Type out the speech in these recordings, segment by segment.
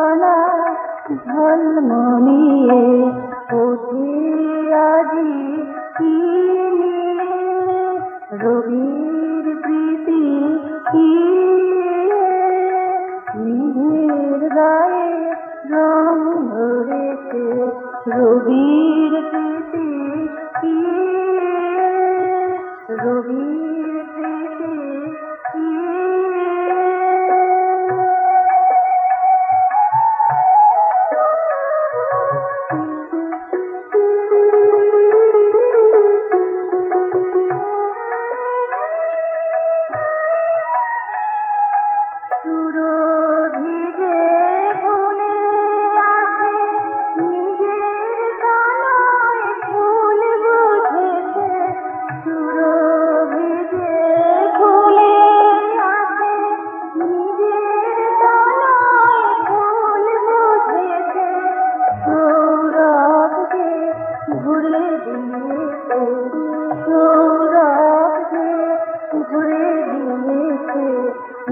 কণা ঝলমলিয়ে ওঠে আজি কি নিয়ে রবির প্রীতি কি নিজের গায়ে রং ধরেছে রবির প্রীতি কি রবির প্রীতি কি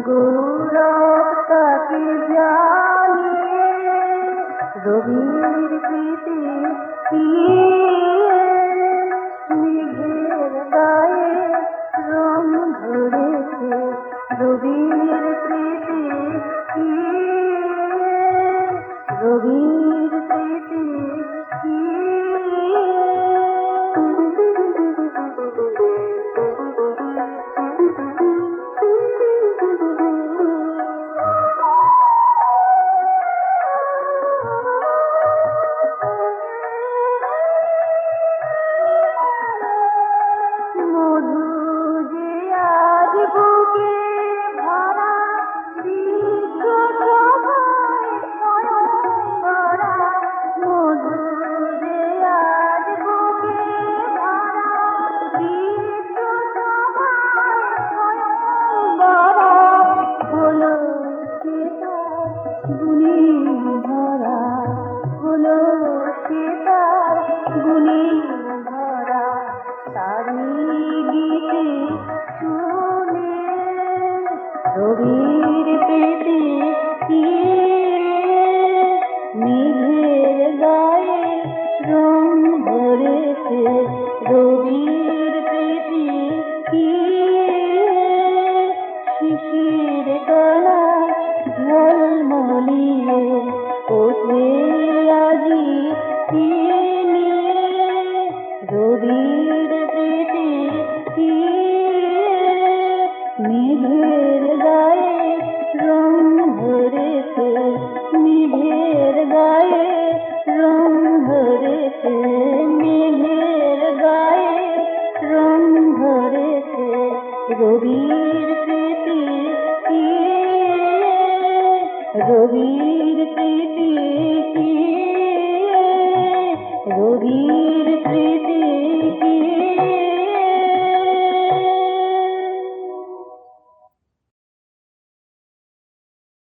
গৌরব তাকে জানিয়ে রবির প্রীতি কি মেঘের গায়ে রং ধরেছে রবির প্রীতি কি রবির প্রীতি কি রবির প্রীতি কি মেঘের গায়ে রং ধরেছে রবির প্রীতি কি শিশির কণা ঝলমলিয়ে ওঠে আজি কি নিয়ে রবির প্রীতি কি মেঘের গায়ে রং ধরেছে মেঘের গায়ে রং ধরেছে মেঘের গায়ে রং ধরেছে রবির প্রীতি কি রবির প্রীতি কি রবি